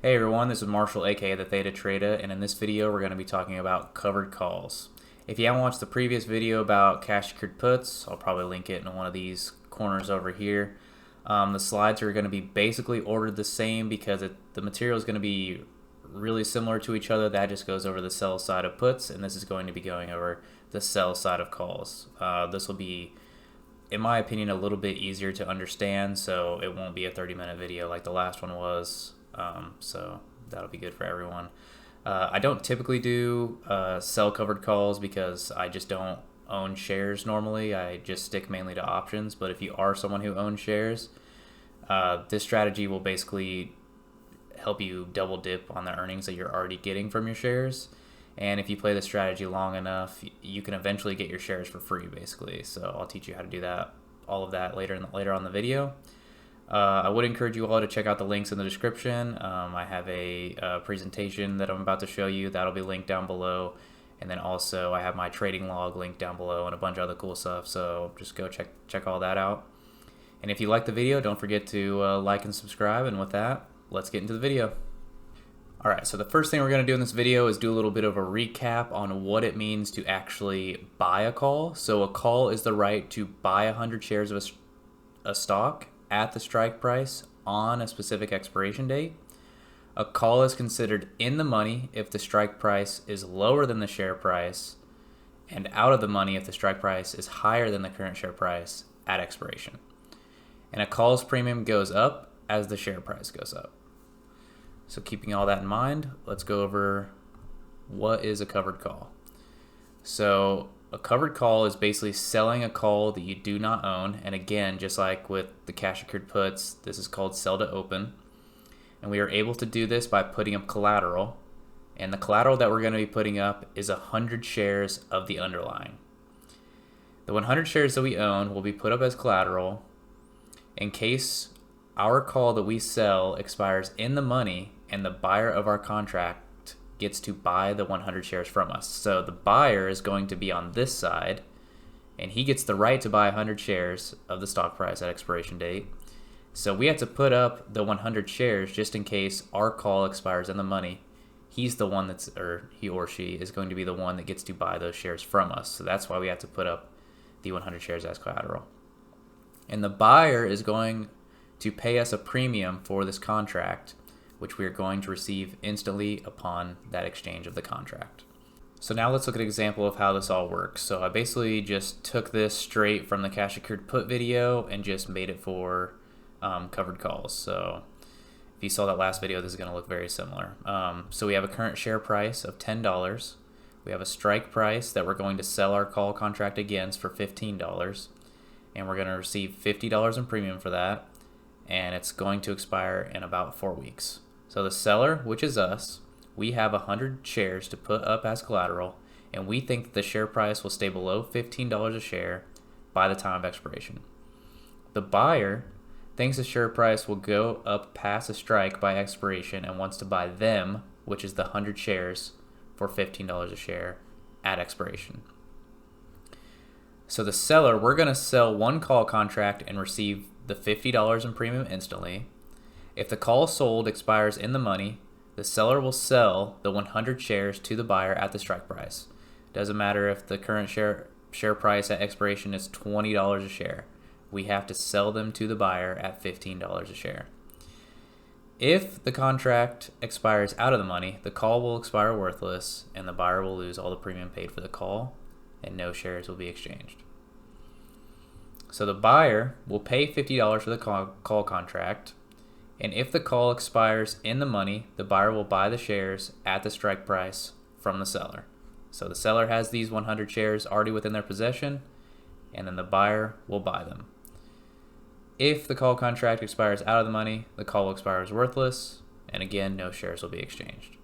Hey everyone, this is Marshall aka the ThetaTrada, and in this video we're going to be talking about covered calls. If you haven't watched the previous video about cash secured puts, I'll probably link it in one of these corners over here. The slides are going to be basically ordered the same because the material is going to be really similar to each other. That just goes over the sell side of puts, and this is going to be going over the sell side of calls. This will be, in my opinion, a little bit easier to understand, so it won't be a 30-minute video like the last one was. So that'll be good for everyone. I don't typically do sell covered calls because I just don't own shares normally. I just stick mainly to options. But if you are someone who owns shares, this strategy will basically help you double dip on the earnings that you're already getting from your shares. And if you play the strategy long enough, you can eventually get your shares for free, basically. So I'll teach you how to do that, all of that later on in the video. I would encourage you all to check out the links in the description. I have a presentation that I'm about to show you that'll be linked down below, and then also I have my trading log linked down below and a bunch of other cool stuff, so just go check all that out. And if you like the video, don't forget to like and subscribe, and with that, let's get into the video. Alright, so the first thing we're going to do in this video is do a little bit of a recap on what it means to actually buy a call. So a call is the right to buy 100 shares of a stock at the strike price on a specific expiration date. A call is considered in the money if the strike price is lower than the share price, and out of the money if the strike price is higher than the current share price at expiration. And a call's premium goes up as the share price goes up. So keeping all that in mind, let's go over what is a covered call. So a covered call is basically selling a call that you do not own. And again, just like with the cash secured puts, this is called sell to open. And we are able to do this by putting up collateral. And the collateral that we're going to be putting up is 100 shares of the underlying. The 100 shares that we own will be put up as collateral in case our call that we sell expires in the money and the buyer of our contract gets to buy the 100 shares from us. So the buyer is going to be on this side, and he gets the right to buy 100 shares of the stock price at expiration date. So we have to put up the 100 shares just in case our call expires in the money. He's the one he or she is going to be the one that gets to buy those shares from us. So that's why we have to put up the 100 shares as collateral. And the buyer is going to pay us a premium for this contract, which we are going to receive instantly upon that exchange of the contract. So now let's look at an example of how this all works. So I basically just took this straight from the cash secured put video and just made it for covered calls. So if you saw that last video, this is going to look very similar. So we have a current share price of $10. We have a strike price that we're going to sell our call contract against for $15, and we're going to receive $50 in premium for that, and it's going to expire in about 4 weeks. So the seller, which is us, we have 100 shares to put up as collateral, and we think that the share price will stay below $15 a share by the time of expiration. The buyer thinks the share price will go up past a strike by expiration and wants to buy them, which is the 100 shares, for $15 a share at expiration. So the seller, we're going to sell one call contract and receive the $50 in premium instantly. If the call sold expires in the money, the seller will sell the 100 shares to the buyer at the strike price. Doesn't matter if the current share price at expiration is $20 a share. We have to sell them to the buyer at $15 a share. If the contract expires out of the money, the call will expire worthless, and the buyer will lose all the premium paid for the call, and no shares will be exchanged. So the buyer will pay $50 for the call contract, and if the call expires in the money, the buyer will buy the shares at the strike price from the seller. So the seller has these 100 shares already within their possession, and then the buyer will buy them. If the call contract expires out of the money, the call will expire as worthless, and again, no shares will be exchanged.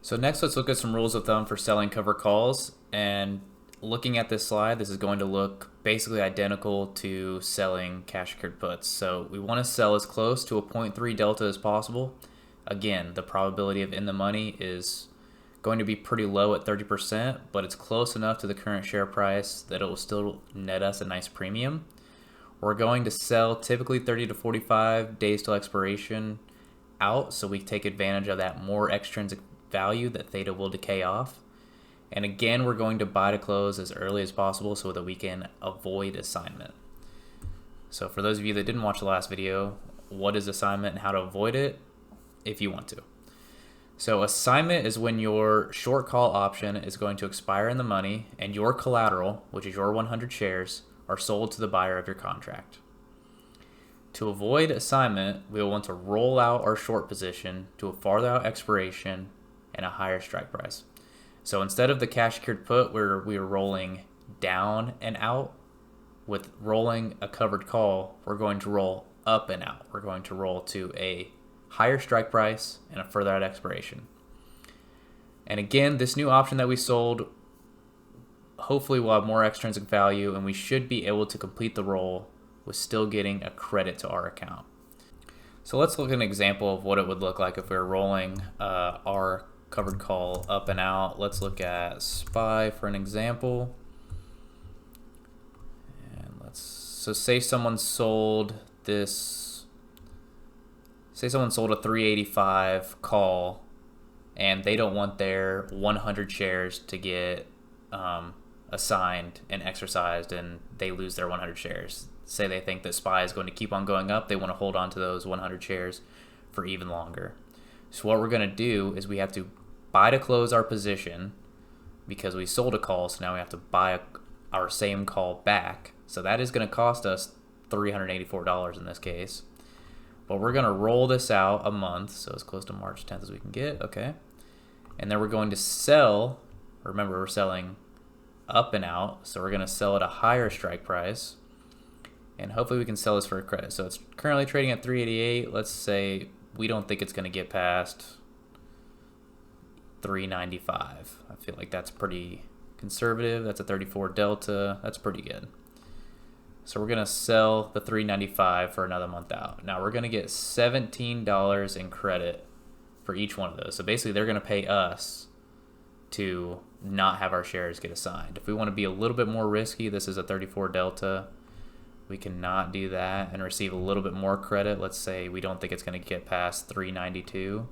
So next, let's look at some rules of thumb for selling cover calls. And looking at this slide, this is going to look basically identical to selling cash secured puts. So we want to sell as close to a 0.3 delta as possible. Again, the probability of in the money is going to be pretty low at 30%, but it's close enough to the current share price that it will still net us a nice premium. We're going to sell typically 30 to 45 days till expiration out, so we take advantage of that more extrinsic value that theta will decay off. And again, we're going to buy to close as early as possible so that we can avoid assignment. So for those of you that didn't watch the last video, what is assignment and how to avoid it if you want to. So assignment is when your short call option is going to expire in the money and your collateral, which is your 100 shares, are sold to the buyer of your contract. To avoid assignment, we will want to roll out our short position to a farther out expiration and a higher strike price. So instead of the cash secured put where we are rolling down and out, with rolling a covered call, we're going to roll up and out. We're going to roll to a higher strike price and a further out expiration. And again, this new option that we sold, hopefully will have more extrinsic value, and we should be able to complete the roll with still getting a credit to our account. So let's look at an example of what it would look like if we were rolling our covered call up and out. Let's look at SPY for an example. So say someone sold this, say someone sold a 385 call and they don't want their 100 shares to get assigned and exercised, and they lose their 100 shares. Say they think that SPY is going to keep on going up, they want to hold on to those 100 shares for even longer. So what we're going to do is we have to buy to close our position because we sold a call, so now we have to buy our same call back. So that is going to cost us $384 in this case. But we're going to roll this out a month, so as close to March 10th as we can get, okay? And then we're going to sell, remember we're selling up and out, so we're going to sell at a higher strike price. And hopefully we can sell this for a credit. So it's currently trading at 388. Let's say we don't think it's going to get past 395. I feel like that's pretty conservative. That's a 34 delta. That's pretty good. So we're going to sell the 395 for another month out. Now we're going to get $17 in credit for each one of those. So basically they're going to pay us to not have our shares get assigned. If we want to be a little bit more risky, this is a 34 delta. We cannot do that and receive a little bit more credit. Let's say we don't think it's going to get past 392.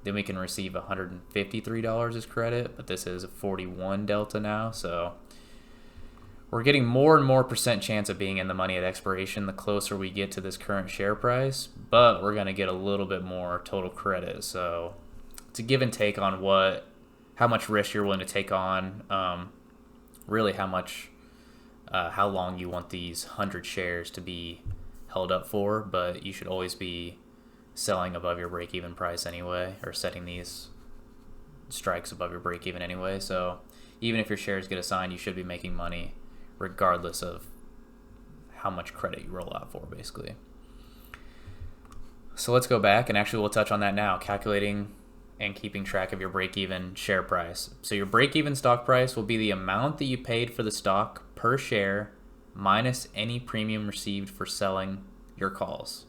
Then we can receive $153 as credit, but this is a 41 delta now. So we're getting more and more percent chance of being in the money at expiration the closer we get to this current share price, but we're going to get a little bit more total credit. So it's a give and take on how much risk you're willing to take on, really how long you want these 100 shares to be held up for, but you should always be selling above your break-even price anyway, or setting these strikes above your break-even anyway. So even if your shares get assigned, you should be making money regardless of how much credit you roll out for, basically. So let's go back, and actually we'll touch on that now, calculating and keeping track of your break-even share price. So your break-even stock price will be the amount that you paid for the stock per share minus any premium received for selling your calls.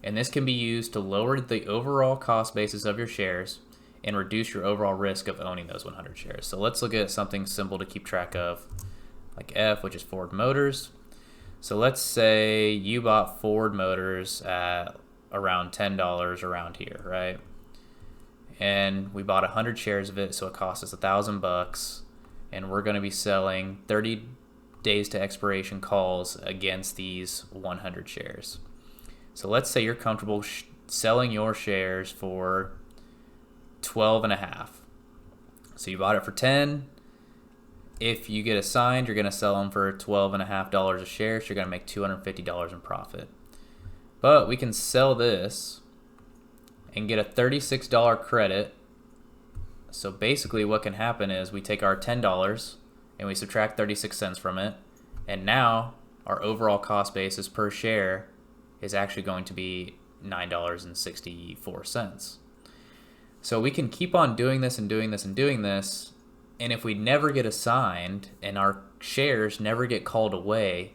And this can be used to lower the overall cost basis of your shares and reduce your overall risk of owning those 100 shares. So let's look at something simple to keep track of, like F, which is Ford Motors. So let's say you bought Ford Motors at around $10 around here, right? And we bought 100 shares of it, so it cost us $1,000, and we're going to be selling 30 days to expiration calls against these 100 shares. So let's say you're comfortable selling your shares for 12.5. So you bought it for 10. If you get assigned, you're going to sell them for $12.50 a share, so you're going to make $250 in profit. But we can sell this and get a $36 credit. So basically what can happen is we take our $10 and we subtract 36 cents from it, and now our overall cost basis per share is actually going to be $9.64. So we can keep on doing this and doing this and doing this, and if we never get assigned and our shares never get called away,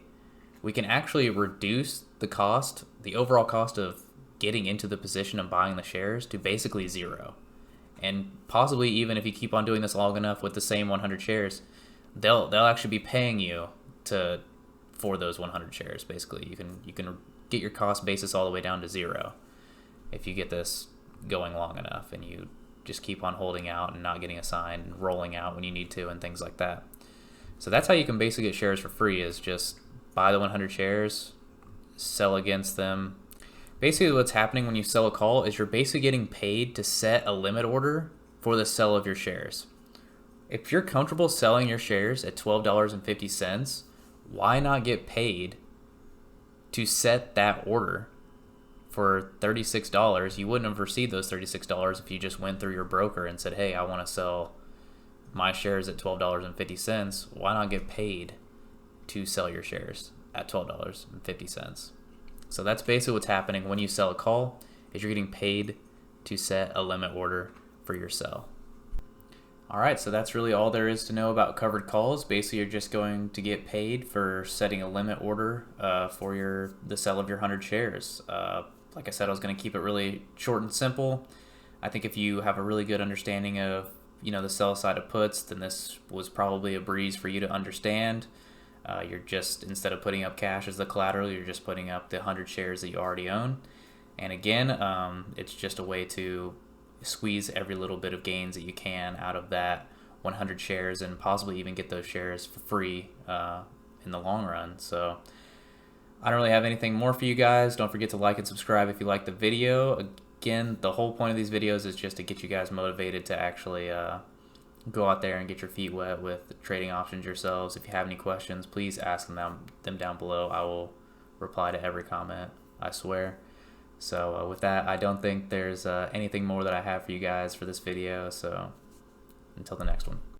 we can actually reduce the cost, the overall cost of getting into the position of buying the shares, to basically zero. And possibly even if you keep on doing this long enough with the same 100 shares, they'll actually be paying you for those 100 shares. Basically, you can get your cost basis all the way down to zero. if you get this going long enough and you just keep on holding out and not getting assigned and rolling out when you need to and things like that. So that's how you can basically get shares for free, is just buy the 100 shares, sell against them. Basically what's happening when you sell a call is you're basically getting paid to set a limit order for the sell of your shares. If you're comfortable selling your shares at $12.50, why not get paid to set that order for $36? You wouldn't have received those $36 if you just went through your broker and said, hey, I want to sell my shares at $12.50. Why not get paid to sell your shares at $12.50? So that's basically what's happening when you sell a call, is you're getting paid to set a limit order for your sell. All right, so that's really all there is to know about covered calls. Basically, you're just going to get paid for setting a limit order for the sell of your 100 shares. Like I said, I was going to keep it really short and simple. I think if you have a really good understanding of the sell side of puts, then this was probably a breeze for you to understand. You're just, instead of putting up cash as the collateral, you're just putting up the 100 shares that you already own. And again, it's just a way to squeeze every little bit of gains that you can out of that 100 shares and possibly even get those shares for free in the long run. So I don't really have anything more for you guys. Don't forget to like and subscribe if you like the video. Again, the whole point of these videos is just to get you guys motivated to actually go out there and get your feet wet with trading options yourselves. If you have any questions, please ask them down below. I will reply to every comment, I swear. So with that, I don't think there's anything more that I have for you guys for this video. So until the next one.